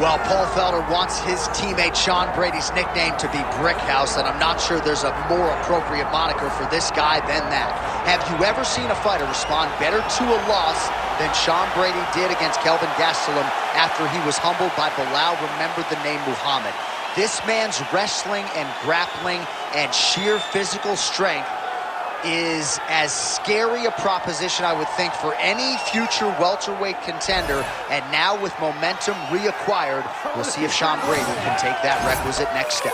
Well, Paul Felder wants his teammate Sean Brady's nickname to be Brickhouse, and I'm not sure there's a more appropriate moniker for this guy than that. Have you ever seen a fighter respond better to a loss than Sean Brady did against Kelvin Gastelum after he was humbled by Bilal remembered the name Muhammad? This man's wrestling and grappling and sheer physical strength is as scary a proposition, I would think, for any future welterweight contender. And now with momentum reacquired, we'll see if Sean Brady can take that requisite next step.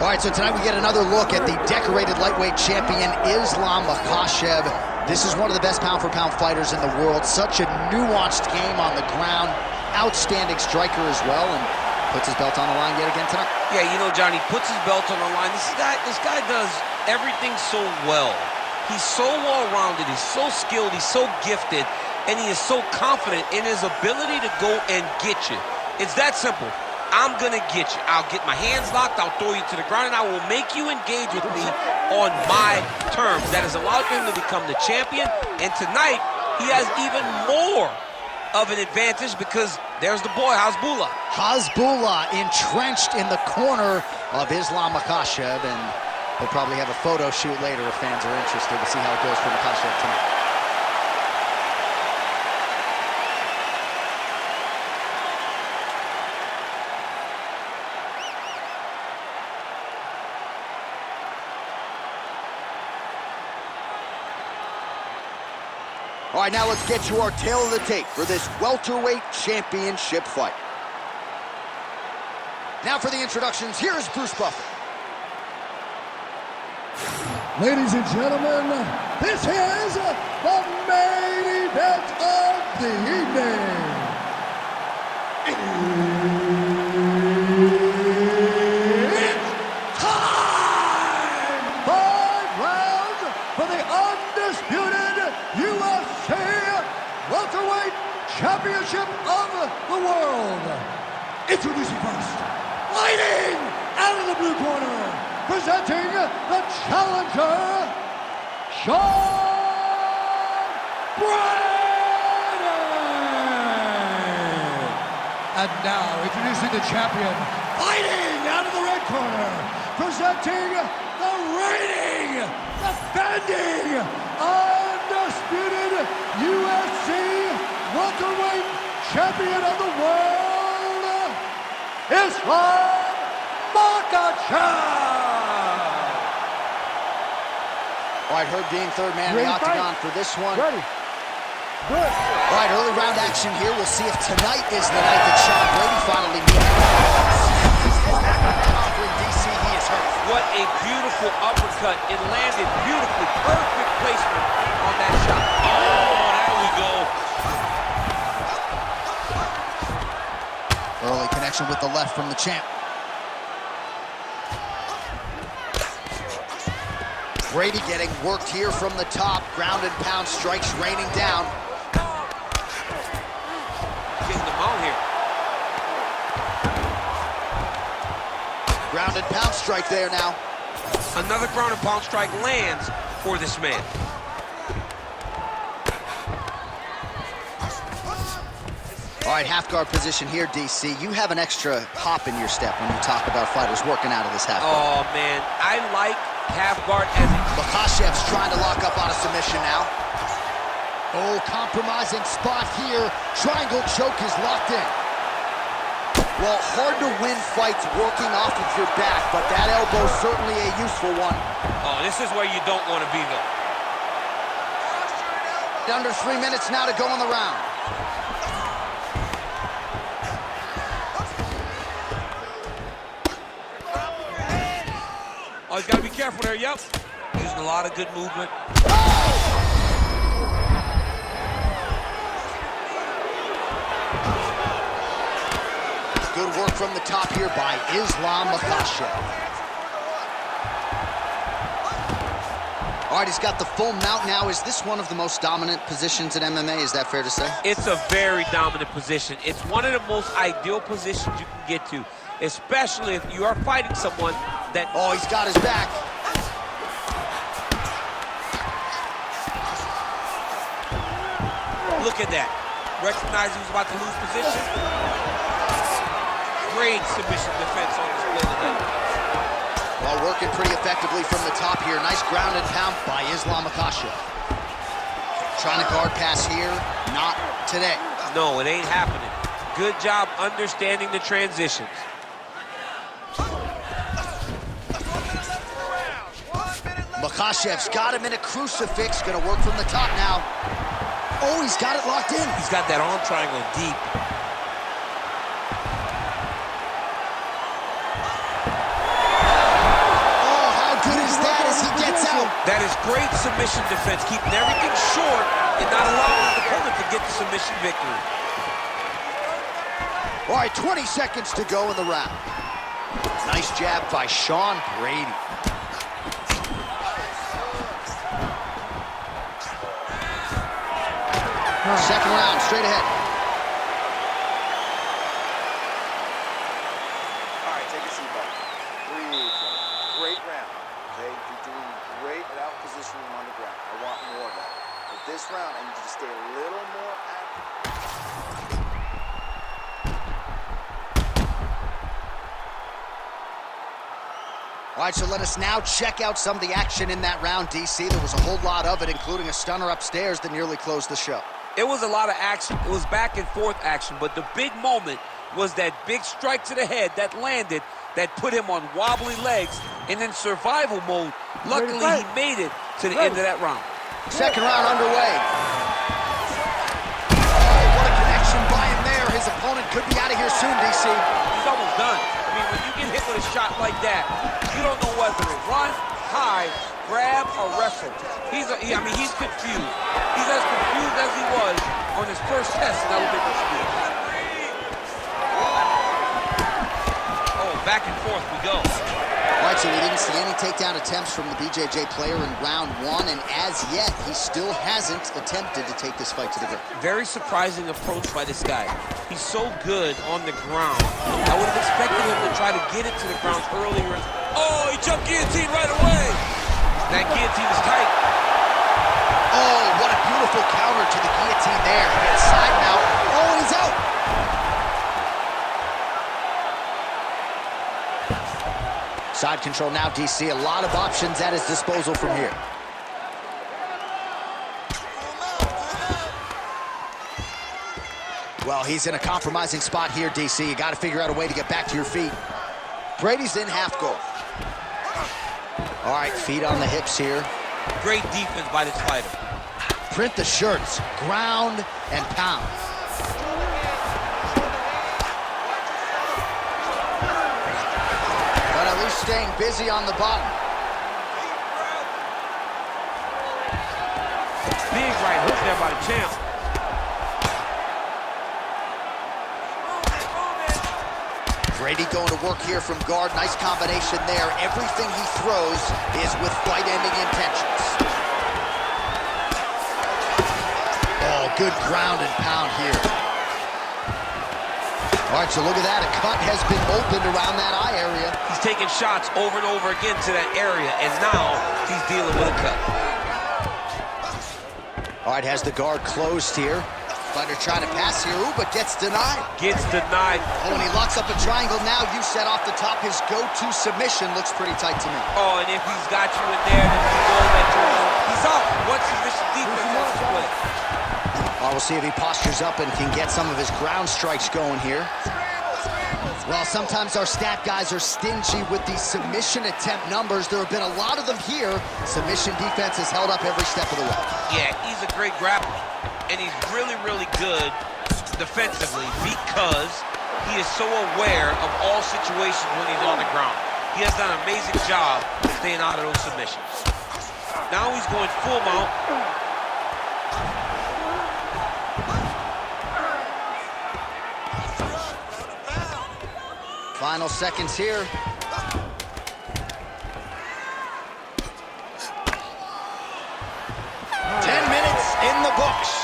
All right, so tonight we get another look at the decorated lightweight champion, Islam Makhachev. This is one of the best pound-for-pound fighters in the world. Such a nuanced game on the ground. Outstanding striker as well, and puts his belt on the line yet again tonight. Yeah, you know, Johnny, puts his belt on the line. This guy does everything so well. He's so well-rounded, he's so skilled, he's so gifted, and he is so confident in his ability to go and get you. It's that simple. I'm gonna get you. I'll get my hands locked, I'll throw you to the ground, and I will make you engage with me on my terms. That has allowed him to become the champion, and tonight, he has even more of an advantage because there's the boy, Hasbullah. Hasbullah entrenched in the corner of Islam Makhachev, and we'll probably have a photo shoot later if fans are interested to see how it goes for Makhachev tonight. All right, now let's get to our tail of the tape for this welterweight championship fight. Now for the introductions, here's Bruce Buffer. Ladies and gentlemen, this is the main event of the evening. It's time! 5 rounds for the undisputed UFC welterweight championship of the world. Introducing first, fighting out of the blue corner, presenting the challenger, Sean Brady. And now, introducing the champion, fighting out of the red corner, presenting the reigning, defending, undisputed UFC welterweight champion of the world, Islam Makhachev. All right, Herb Dean, third man in the octagon for this one. Ready. Good. All right, early round action here. We'll see if tonight is the night that Sean Brady finally meets. DC, he is hurt. What a beautiful uppercut. It landed beautifully. Perfect placement on that shot. Oh, there we go. Early connection with the left from the champ. Brady getting worked here from the top. Ground and pound strikes raining down. Getting them out here. Ground and pound strike there now. Another ground and pound strike lands for this man. All right, half guard position here, DC. You have an extra hop in your step when you talk about fighters working out of this half guard. Oh, man. I like half guard as Makhachev's trying to lock up on a submission now. Oh, compromising spot here. Triangle choke is locked in. Well, hard to win fights working off of your back, but that elbow's certainly a useful one. Oh, this is where you don't want to be, though. Under 3 minutes now to go in the round. Oh, he's got to be careful there, yep. using a lot of good movement. Good work from the top here by Makhachev. All right, he's got the full mount now. Is this one of the most dominant positions in MMA? Is that fair to say? It's a very dominant position. It's one of the most ideal positions you can get to, especially if you are fighting someone that... Oh, he's got his back. Look at that. Recognized he was about to lose position. Great submission defense on his split ahead. Well, working pretty effectively from the top here. Nice ground and pound by Makhachev. Trying to guard pass here. Not today. No, it ain't happening. Good job understanding the transitions. Makhachev's got him in a crucifix. Gonna work from the top now. Oh, he's got it locked in. He's got that arm triangle deep. That is great submission defense, keeping everything short and not allowing his opponent to get the submission victory. All right, 20 seconds to go in the round. Nice jab by Sean Brady. Second round, straight ahead. All right, take a seat, buddy. Breathe. Great round. Okay, you're doing great at out positioning on the ground. I want more of that. But this round, I need you to stay a little more active. All right, so let us now check out some of the action in that round, DC. There was a whole lot of it, including a stunner upstairs that nearly closed the show. It was a lot of action. It was back and forth action, but the big moment was that big strike to the head that landed, that put him on wobbly legs, and in survival mode, luckily he made it to the end of that round. Second round underway. Oh, what a connection by him there. His opponent could be out of here soon, DC. He's almost done. I mean, when you get hit with a shot like that, you don't know whether to run, hide, grab, or wrestle. He's confused. He's as confused as he was on his first test in elementary school. Back and forth we go. All right, so we didn't see any takedown attempts from the BJJ player in round one, and as yet, he still hasn't attempted to take this fight to the ground. Very surprising approach by this guy. He's so good on the ground. I would have expected him to try to get it to the ground earlier. Oh, he jumped guillotine right away. That guillotine is tight. Oh, what a beautiful counter to the guillotine there. Gets side mount. Oh, and he's out. Side control now, DC. A lot of options at his disposal from here. Well, he's in a compromising spot here, DC. You got to figure out a way to get back to your feet. Brady's in half guard. All right, feet on the hips here. Great defense by this fighter. Print the shirts, ground and pound. But at least staying busy on the bottom. Big right hook there by the champ. Brady going to work here from guard. Nice combination there. Everything he throws is with fight-ending intentions. Oh, good ground and pound here. All right, so look at that. A cut has been opened around that eye area. He's taking shots over and over again to that area, and now he's dealing with a cut. All right, has the guard closed here. Fighter trying to pass here, ooh, but gets denied. Gets denied. Oh, and he locks up a triangle now. You set off the top. His go-to submission looks pretty tight to me. Oh, and if he's got you in there, then you go that he's out. What submission defense has to play? We'll see if he postures up and can get some of his ground strikes going here. Well, sometimes our stat guys are stingy with these submission attempt numbers. There have been a lot of them here. Submission defense has held up every step of the way. Yeah, he's a great grappler. And he's really, really good defensively because he is so aware of all situations when he's on the ground. He has done an amazing job staying out of those submissions. Now he's going full mount. Final seconds here. 10 minutes in the books.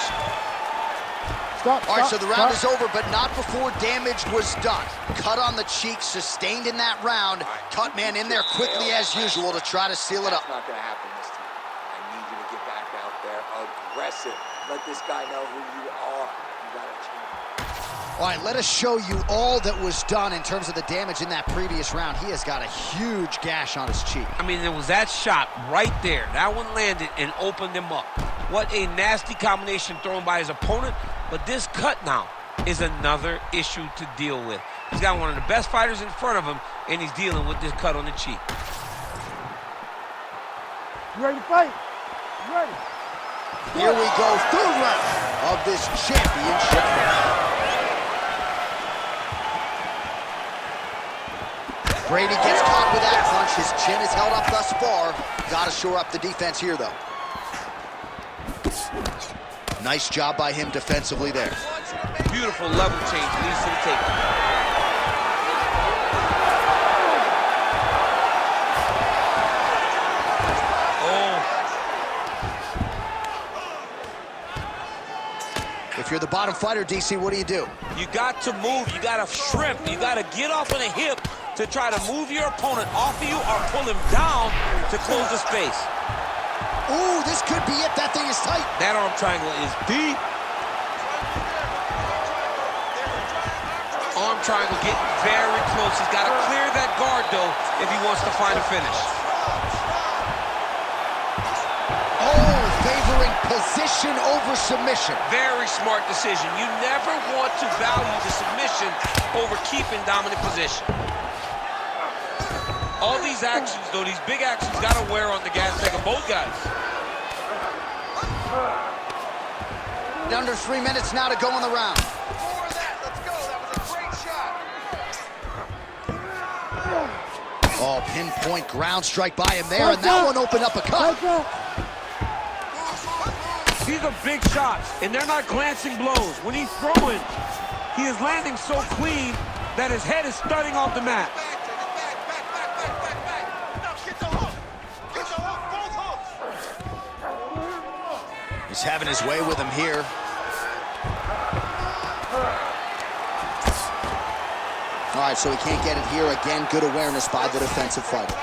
All right, so the round is over, but not before damage was done. Cut on the cheek, sustained in that round. Cut man in there quickly as usual to try to seal it up. It's not going to happen this time. I need you to get back out there aggressive. Let this guy know who you are. You got a chance. All right, let us show you all that was done in terms of the damage in that previous round. He has got a huge gash on his cheek. I mean, there was that shot right there. That one landed and opened him up. What a nasty combination thrown by his opponent. But this cut now is another issue to deal with. He's got one of the best fighters in front of him, and he's dealing with this cut on the cheek. You ready to fight? You ready? Here we go, third round of this championship round. Brady gets caught with that punch. His chin is held up thus far. Got to shore up the defense here, though. Nice job by him defensively there. Beautiful level change, leads to the table. Oh. If you're the bottom fighter, DC, what do? You got to move, you got to shrimp, you got to get off on a hip to try to move your opponent off of you or pull him down to close the space. Ooh, this could be it. That thing is tight. That arm triangle is deep. Arm triangle getting very close. He's got to clear that guard, though, if he wants to find a finish. Oh, favoring position over submission. Very smart decision. You never want to value the submission over keeping dominant position. All these actions, though, these big actions, got to wear on the gas tank of both guys. Under 3 minutes now to go in the round. More of that. Let's go. That was a great shot. Oh, pinpoint ground strike by him there, and that one opened up a cut. These are big shots, and they're not glancing blows. When he's throwing, he is landing so clean that his head is studding off the mat. He's having his way with him here. All right, so he can't get it here. Again, good awareness by the defensive fighter.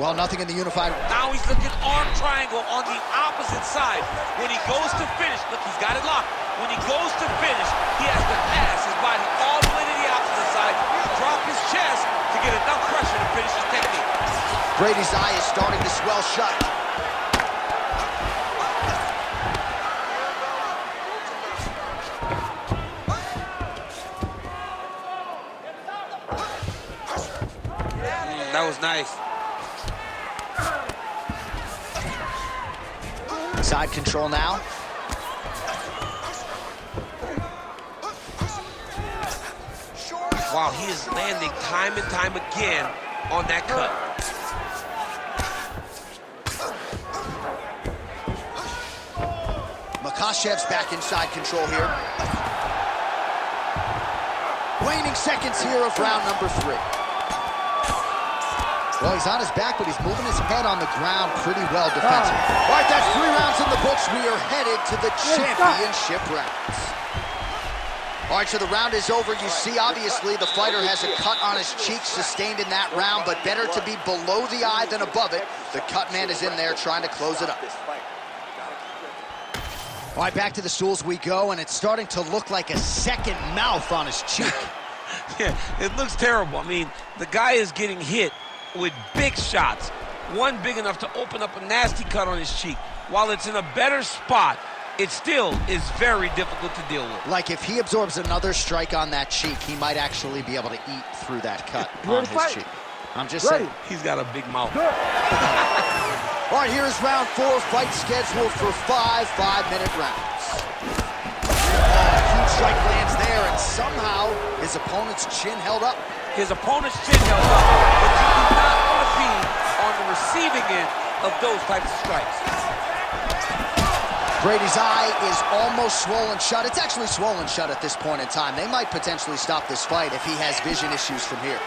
Well, nothing in the unified. Now he's looking arm triangle on the opposite side. When he goes to finish, look, he's got it locked. When he goes to finish, he has to pass his body all the way to the opposite side, drop his chest to get enough pressure to finish his technique. Brady's eye is starting to swell shut. That was nice. Side control now. Wow, he is landing time and time again on that cut. Makhachev's back inside control here. Waning seconds here of round number 3. Well, he's on his back, but he's moving his head on the ground pretty well defensively. All right, that's 3 rounds in the books. We are headed to the championship rounds. All right, so the round is over. You see, obviously, the fighter has a cut on his cheek sustained in that round, but better to be below the eye than above it. The cut man is in there trying to close it up. All right, back to the stools we go, and it's starting to look like a second mouth on his cheek. Yeah, it looks terrible. I mean, the guy is getting hit with big shots. One big enough to open up a nasty cut on his cheek. While it's in a better spot, it still is very difficult to deal with. Like if he absorbs another strike on that cheek, he might actually be able to eat through that cut on his cheek. I'm just saying. He's got a big mouth. All right, here's round 4, fight scheduled for 5 5-minute rounds. Huge strike lands there, and somehow his opponent's chin held up. His opponent's chin held up, but you do not want to be on on the receiving end of those types of strikes. Brady's eye is almost swollen shut. It's actually swollen shut at this point in time. They might potentially stop this fight if he has vision issues from here.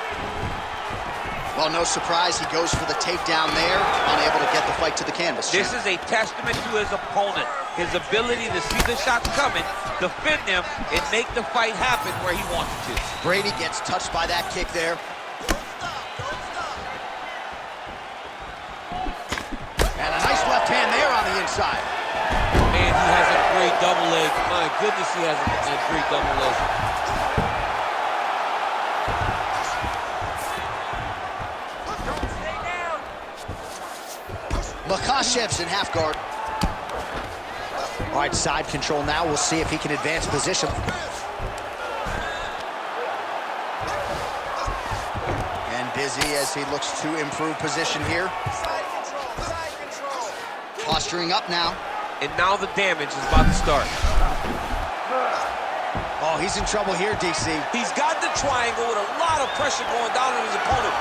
Well, no surprise, he goes for the takedown there, unable to get the fight to the canvas. This is a testament to his opponent, his ability to see the shots coming, defend them, and make the fight happen where he wants it to. Brady gets touched by that kick there. And a nice left hand there on the inside. Man, he has a great double leg. My goodness, he has a great double leg. Makhachev's in half guard. All right, side control now. We'll see if he can advance position. And busy as he looks to improve position here. Posturing up now. And now the damage is about to start. Oh, he's in trouble here, DC. He's got the triangle with a lot of pressure going down on his opponent.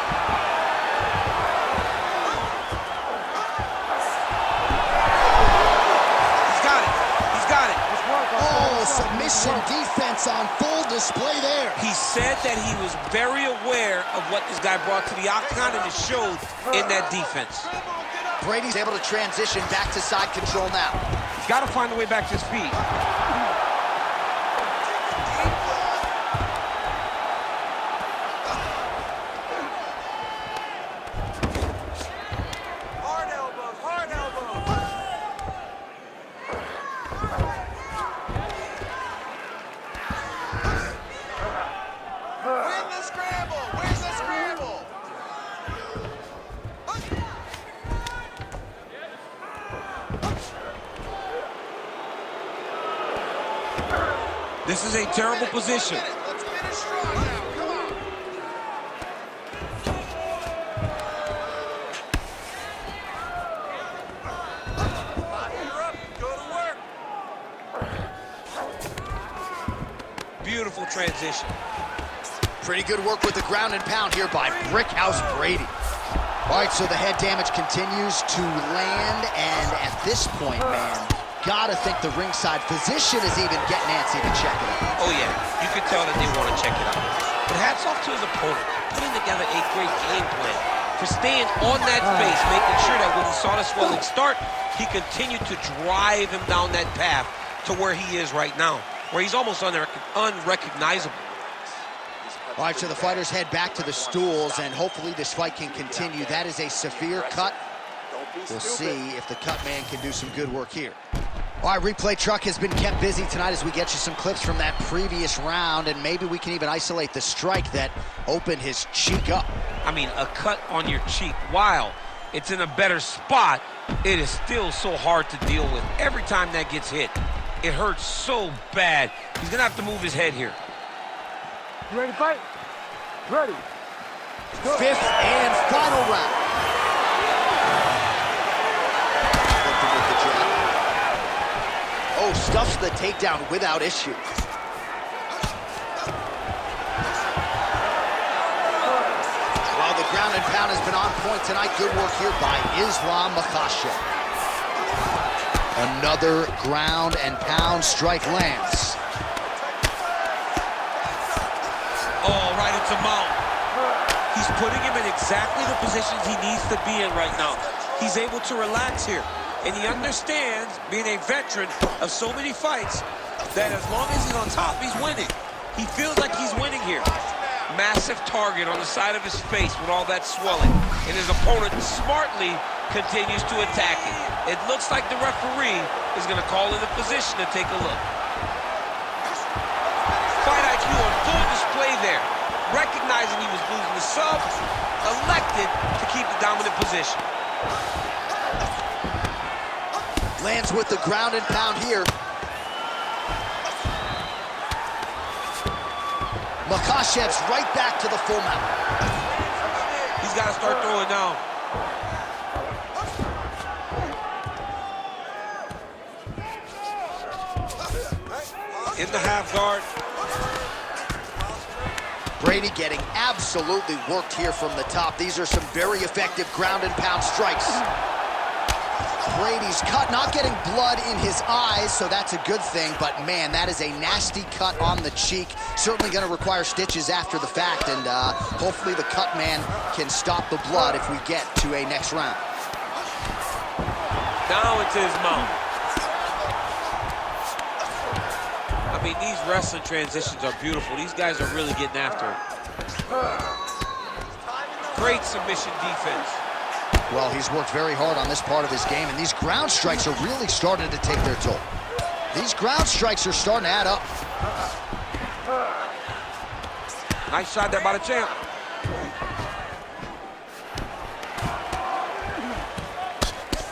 Submission defense on full display there. He said that he was very aware of what this guy brought to the octagon, and it showed in that defense. Brady's able to transition back to side control now. He's got to find a way back to his feet. Hard elbows, hard elbows. Win the scramble! Where's the scramble? This is a terrible position. Let's finish strong now. Come on. You're up. Go to work. Beautiful transition. Pretty good work with the ground and pound here by Brickhouse Brady. All right, so the head damage continues to land, and at this point, man, gotta think the ringside physician is even getting antsy to check it out. Oh, yeah. You could tell that they want to check it out. But hats off to his opponent, putting together a great game plan for staying on that face, making sure that when he saw the swelling start, he continued to drive him down that path to where he is right now, where he's almost unrecognizable. All right, so the fighters head back to the stools, and hopefully this fight can continue. That is a severe cut. We'll see if the cut man can do some good work here. All right, replay truck has been kept busy tonight as we get you some clips from that previous round, and maybe we can even isolate the strike that opened his cheek up. I mean, a cut on your cheek, while it's in a better spot, it is still so hard to deal with. Every time that gets hit, it hurts so bad. He's gonna have to move his head here. You ready to fight? Ready. Go. Fifth and final round. Oh, stuffs the takedown without issue. While the ground and pound has been on point tonight, good work here by Islam Makhachev. Another ground and pound strike lands. Oh, right into mount. He's putting him in exactly the positions he needs to be in right now. He's able to relax here. And he understands, being a veteran of so many fights, that as long as he's on top, he's winning. He feels like he's winning here. Massive target on the side of his face with all that swelling. And his opponent smartly continues to attack it. It looks like the referee is going to call in a position to take a look. Fight IQ on full display there. Recognizing he was losing the sub, elected to keep the dominant position. Lands with the ground and pound here. Makhachev's right back to the full mount. He's got to start throwing now. In the half guard. Brady getting absolutely worked here from the top. These are some very effective ground and pound strikes. Brady's cut, not getting blood in his eyes, so that's a good thing, but man, that is a nasty cut on the cheek. Certainly going to require stitches after the fact, and hopefully the cut man can stop the blood if we get to a next round. Down into his mouth. I mean, these wrestling transitions are beautiful. These guys are really getting after it. Great submission defense. Well, he's worked very hard on this part of his game, and these ground strikes are really starting to take their toll. These ground strikes are starting to add up. Nice shot there by the champ.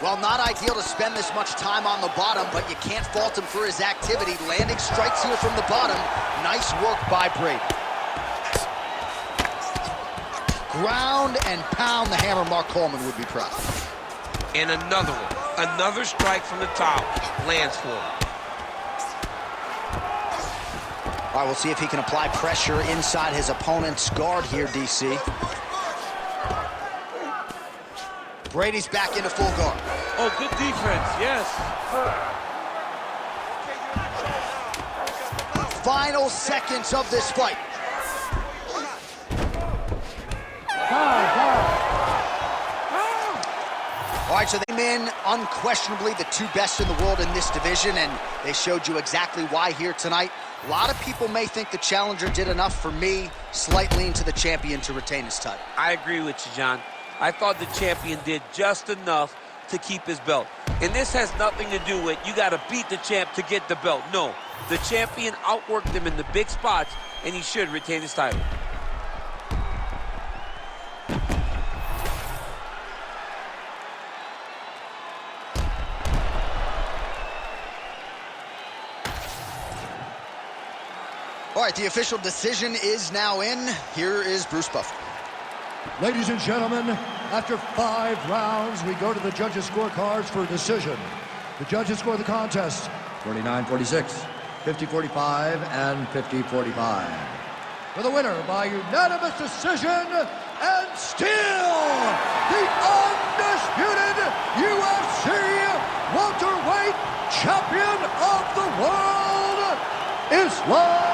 Well, not ideal to spend this much time on the bottom, but you can't fault him for his activity. Landing strikes here from the bottom. Nice work by Brady. Ground and pound the hammer. Mark Coleman would be proud. And another one. Another strike from the top. Lands for him. All right, we'll see if he can apply pressure inside his opponent's guard here, DC. Brady's back into full guard. Oh, good defense, yes. Final seconds of this fight. All right, so they came in unquestionably the two best in the world in this division, and they showed you exactly why here tonight. A lot of people may think the challenger did enough. For me, slight lean to the champion to retain his title. I agree with you, John. I thought the champion did just enough to keep his belt. And this has nothing to do with you got to beat the champ to get the belt. No, the champion outworked him in the big spots, and he should retain his title. All right, the official decision is now in. Here is Bruce Buffer. Ladies and gentlemen, after 5 rounds, we go to the judges' scorecards for a decision. The judges score the contest 49-46, 50-45, and 50-45. For the winner by unanimous decision, and still the undisputed UFC welterweight champion of the world, Islam